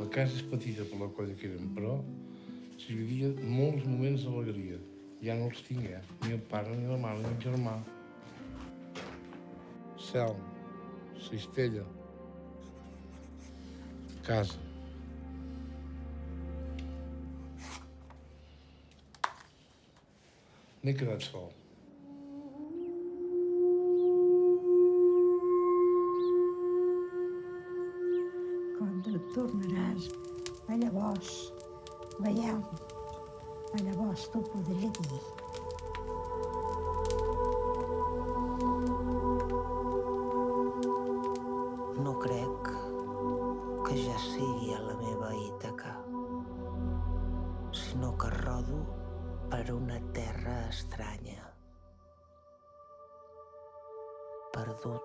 La casa és petita per la colla que érem, però s'hi vivia molts moments d'alegria. Ja no els tinc, ni el pare, ni la mare, ni el germà. Cel, cistella, casa. M'he quedat sol. Quan tu tornaràs, llavors, veiem, llavors t'ho podré dir. No crec que ja sigui a la meva Ítaca, sinó que rodo per una terra estranya, perdut